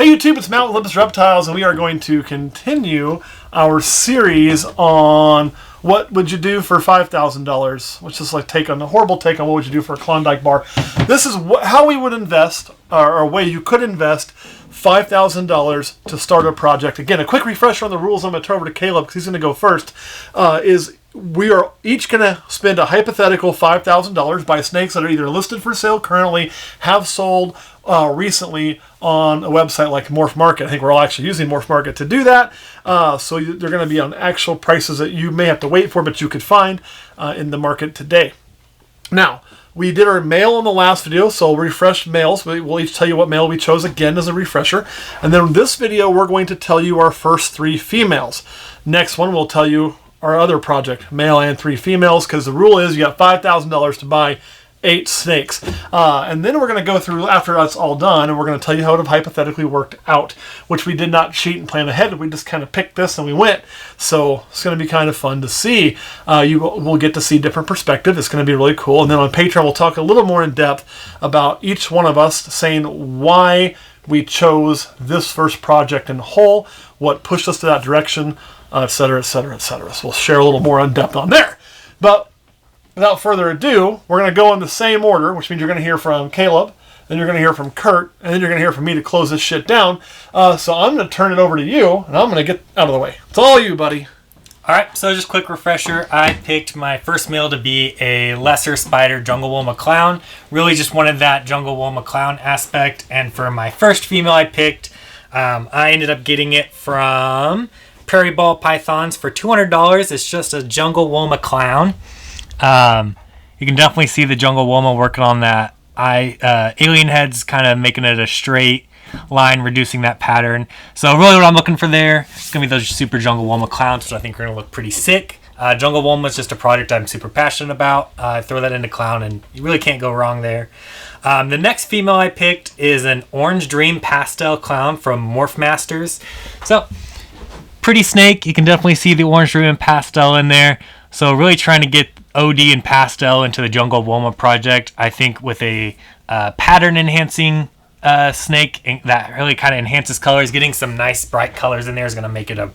Hey YouTube, it's Matt with Olympus Reptiles, and we are going to continue our series on what would you do for $5,000, which is like a horrible take on what would you do for a Klondike bar. This is how we would invest, or a way you could invest $5,000 to start a project. Again, a quick refresher on the rules. I'm going to turn over to Caleb because he's going to go first. We are each going to spend a hypothetical $5,000 by snakes that are either listed for sale currently, have sold recently on a website like Morph Market. I think we're all actually using Morph Market to do that. So they're going to be on actual prices that you may have to wait for, but you could find in the market today. Now, we did our male in the last video, so refreshed males. We'll each tell you what male we chose again as a refresher. And then in this video, we're going to tell you our first 3 females. Next one, we'll tell you our other project, male and 3 females, because the rule is you got $5,000 to buy 8 snakes. And then we're going to go through, after that's all done, and we're going to tell you how it hypothetically worked out, which we did not cheat and plan ahead. We just kind of picked this and we went. So it's going to be kind of fun to see. You will get to see different perspectives. It's going to be really cool. And then on Patreon, we'll talk a little more in depth about each one of us saying why we chose this first project in whole, what pushed us to that direction, etc., etc., etc. So we'll share a little more in depth on there. But without further ado, we're going to go in the same order, which means you're going to hear from Caleb, then you're going to hear from Kurt, and then you're going to hear from me to close this shit down. So I'm going to turn it over to you, and I'm going to get out of the way. It's all you, buddy. All right, so just a quick refresher. I picked my first male to be a lesser spider jungle Woma clown. Really just wanted that jungle Woma clown aspect. And for my first female I picked, I ended up getting it from Prairie Ball Pythons for $200. It's just a jungle Woma clown. You can definitely see the jungle Woma working on that alien heads, kind of making it a straight line, reducing that pattern. So really what I'm looking for there is going to be those super jungle Woma clowns, which I think are going to look pretty sick. Jungle Woma is just a project I'm super passionate about. Throw that into clown and you really can't go wrong there. The next female I picked is an Orange Dream Pastel Clown from Morph Masters. So pretty snake. You can definitely see the Orange Dream and Pastel in there. So really trying to get OD and Pastel into the jungle Woma project. I think with a pattern enhancing snake that really kind of enhances colors, getting some nice bright colors in there is going to make it a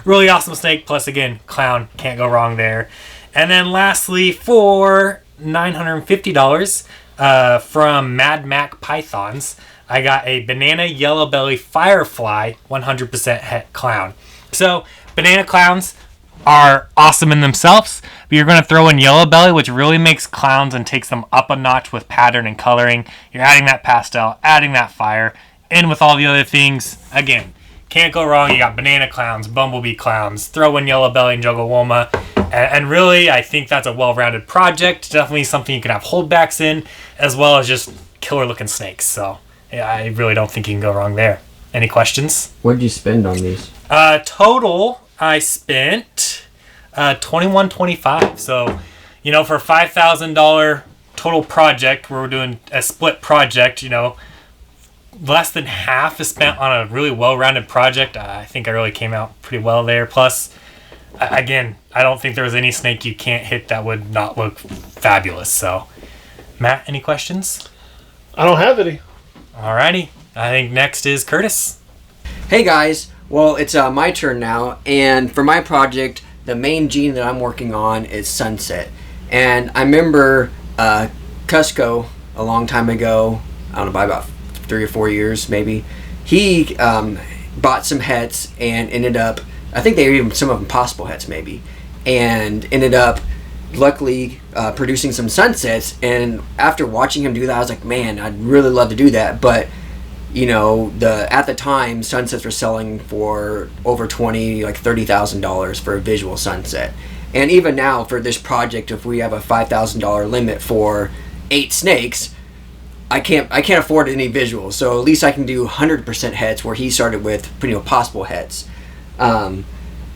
really awesome snake. Plus again, clown, can't go wrong there. And then lastly, for $950 from Mad Mac Pythons, I got a Banana Yellow Belly Firefly 100% het clown. So banana clowns are awesome in themselves, but you're going to throw in Yellow Belly, which really makes clowns and takes them up a notch with pattern and coloring. You're adding that pastel, adding that fire, and with all the other things, again, can't go wrong. You got banana clowns, bumblebee clowns, throw in Yellow Belly and jungle Woma, and really, I think that's a well-rounded project. Definitely something you can have holdbacks in, as well as just killer-looking snakes. So yeah, I really don't think you can go wrong there. Any questions? What did you spend on these? Total, I spent $21.25. So, for a $5,000 total project, where we're doing a split project, less than half is spent on a really well-rounded project. I think I really came out pretty well there. Plus, again, I don't think there was any snake you can't hit that would not look fabulous. So, Matt, any questions? I don't have any. Alrighty. I think next is Curtis. Hey guys, well it's my turn now, and for my project, the main gene that I'm working on is Sunset. And I remember Cusco a long time ago, I don't know, by about 3 or 4 years maybe, he bought some hets and ended up, I think they were even some of them possible hets maybe, and ended up luckily producing some sunsets. And after watching him do that, I was like, man, I'd really love to do that. But at the time, sunsets were selling for over $30,000 for a visual sunset. And even now, for this project, if we have a $5,000 limit for 8 snakes, I can't afford any visuals. So at least I can do 100% heads, where he started with possible heads.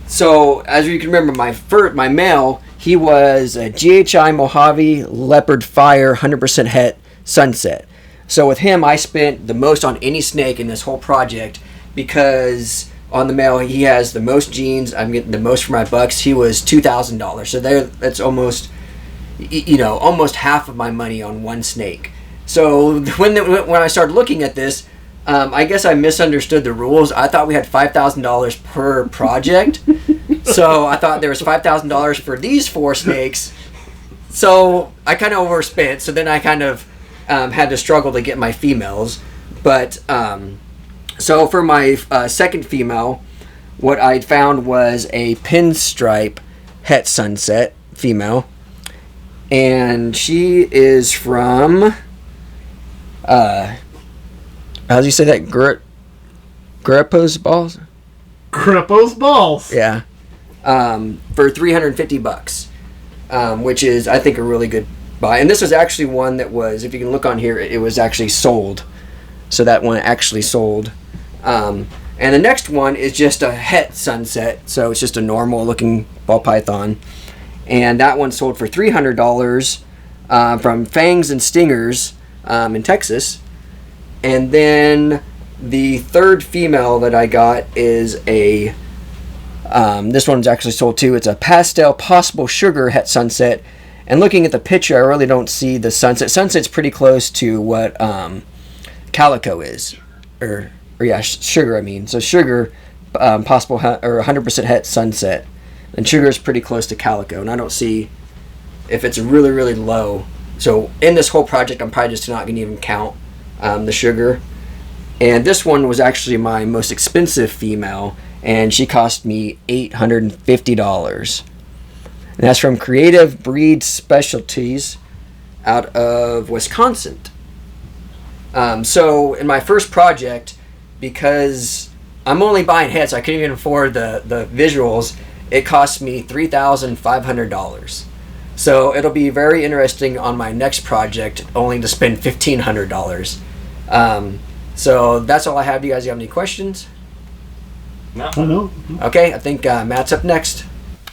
So as you can remember, my male, he was a GHI Mojave Leopard Fire 100% het sunset. So with him, I spent the most on any snake in this whole project, because on the male, he has the most genes. I'm getting the most for my bucks. He was $2,000. So that's almost, almost half of my money on one snake. So when I started looking at this, I guess I misunderstood the rules. I thought we had $5,000 per project. So I thought there was $5,000 for these 4 snakes. So I kind of overspent. So then I kind of had to struggle to get my females. But so for my second female, what I found was a pinstripe het sunset female. And she is from... how do you say that? Greppo's balls? Greppo's balls. Yeah. For $350, which is, I think, a really good buy. And this was actually one that was, if you can look on here, it was actually sold. So that one actually sold. And the next one is just a het sunset. So it's just a normal looking ball python. And that one sold for $300 from Fangs and Stingers in Texas. And then the third female that I got is a, this one's actually sold too. It's a pastel possible sugar het sunset. And looking at the picture, I really don't see the sunset. Sunset's pretty close to what calico is. Or yeah, sugar, I mean. So sugar, possible or 100% het sunset. And sugar is pretty close to calico. And I don't see if it's really, really low. So in this whole project, I'm probably just not going to even count the sugar. And this one was actually my most expensive female, and she cost me $850. And that's from Creative Breed Specialties out of Wisconsin. So in my first project, because I'm only buying heads, I couldn't even afford the visuals, it cost me $3,500. So it'll be very interesting on my next project, only to spend $1,500. So that's all I have. Do you guys have any questions? No. I know. Okay, I think Matt's up next.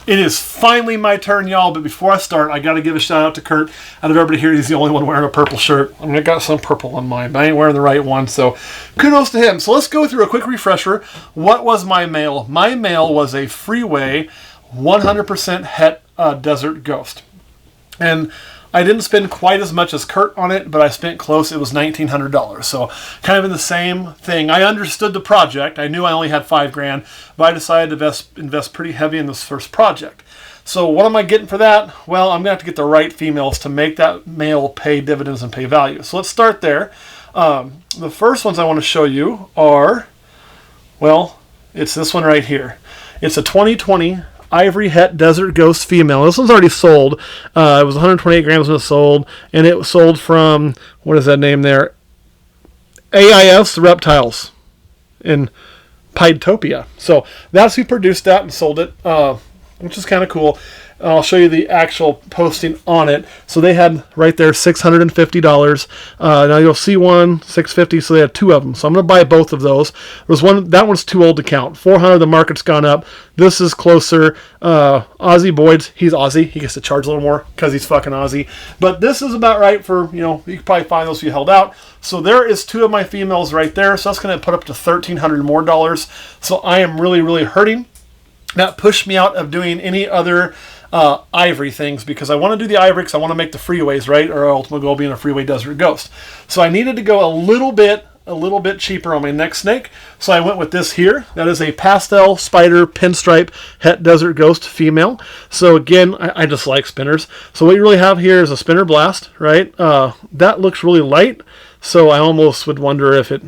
It is finally my turn, y'all, but before I start, I got to give a shout out to Kurt. Out of everybody here, he's the only one wearing a purple shirt. I mean, I got some purple on mine, but I ain't wearing the right one, so kudos to him. So let's go through a quick refresher. What was my male? My male was a Freeway 100% het Desert Ghost. And I didn't spend quite as much as Kurt on it, but I spent close. It was $1,900. So kind of in the same thing. I understood the project. I knew I only had $5,000, but I decided to invest pretty heavy in this first project. So what am I getting for that? Well, I'm going to have to get the right females to make that male pay dividends and pay value. So let's start there. The first ones I want to show you are, well, it's this one right here. It's a 2020 Ivory Het Desert Ghost female. This one's already sold. It was 128 grams when it sold, and it was sold from, what is that name there? AIS Reptiles in Pidetopia. So that's who produced that and sold it, which is kind of cool. I'll show you the actual posting on it. So they had right there $650. Now you'll see one $650, so they had 2 of them. So I'm going to buy both of those. There's one, that one's too old to count. 400, the market's gone up. This is closer. Aussie Boyd's, he's Aussie. He gets to charge a little more because he's fucking Aussie. But this is about right for, you could probably find those if you held out. So there is 2 of my females right there. So that's going to put up to $1,300 more. So I am really, really hurting. That pushed me out of doing any other ivory things, because I want to do the ivory because I want to make the freeways, right? Or our ultimate goal being a Freeway Desert Ghost. So I needed to go a little bit cheaper on my next snake. So I went with this here. That is a pastel spider pinstripe het Desert Ghost female. So again, I just like spinners. So what you really have here is a spinner blast, right? That looks really light. So I almost would wonder if it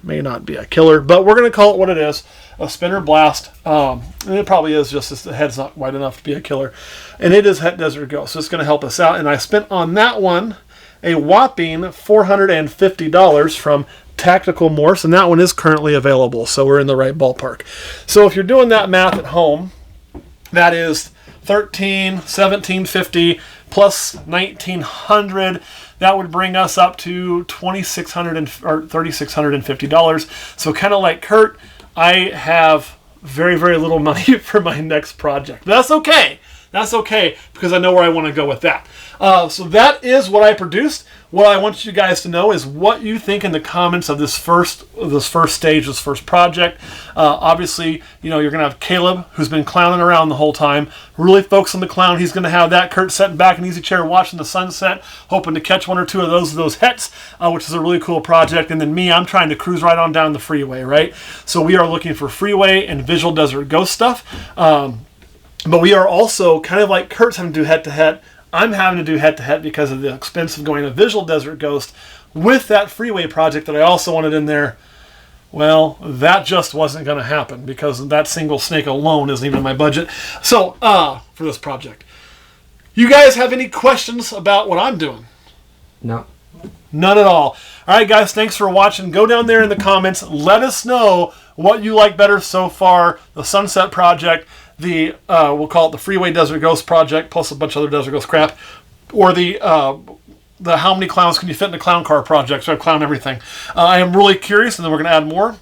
may not be a killer, but we're going to call it what it is. A spinner blast, and it probably is, just as the head's not wide enough to be a killer. And it is Het Desert Ghost, so it's going to help us out. And I spent on that one a whopping $450 from Tactical Morse, and that one is currently available, so we're in the right ballpark. So if you're doing that math at home, that is $1,750 plus $1,900. That would bring us up to $3,650. So kind of like Kurt, I have very, very little money for my next project. But that's okay, That's okay, because I know where I want to go with that. So that is what I produced. What I want you guys to know is what you think in the comments of this first stage, this first project. Obviously, you're going to have Caleb, who's been clowning around the whole time, really focus on the clown. He's going to have that Kurt sitting back in an easy chair watching the sunset, hoping to catch one or two of those hets, which is a really cool project. And then me, I'm trying to cruise right on down the freeway, right? So we are looking for freeway and visual desert ghost stuff. But we are also kind of like Kurt's having to do head-to-head. I'm having to do head-to-head because of the expense of going to Visual Desert Ghost with that freeway project that I also wanted in there. Well, that just wasn't going to happen because that single snake alone isn't even in my budget. So, for this project. You guys have any questions about what I'm doing? No. None at all. All right, guys, thanks for watching. Go down there in the comments. Let us know what you like better so far. The Sunset Project, the we'll call it the Freeway Desert Ghost Project, plus a bunch of other Desert Ghost crap, or the how many clowns can you fit in a clown car project, so I clown everything. I am really curious, and then we're going to add more,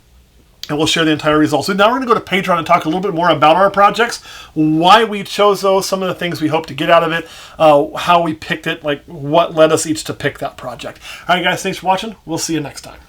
and we'll share the entire results. So now we're going to go to Patreon and talk a little bit more about our projects, why we chose those, some of the things we hope to get out of it, how we picked it, like what led us each to pick that project. All right, guys, thanks for watching. We'll see you next time.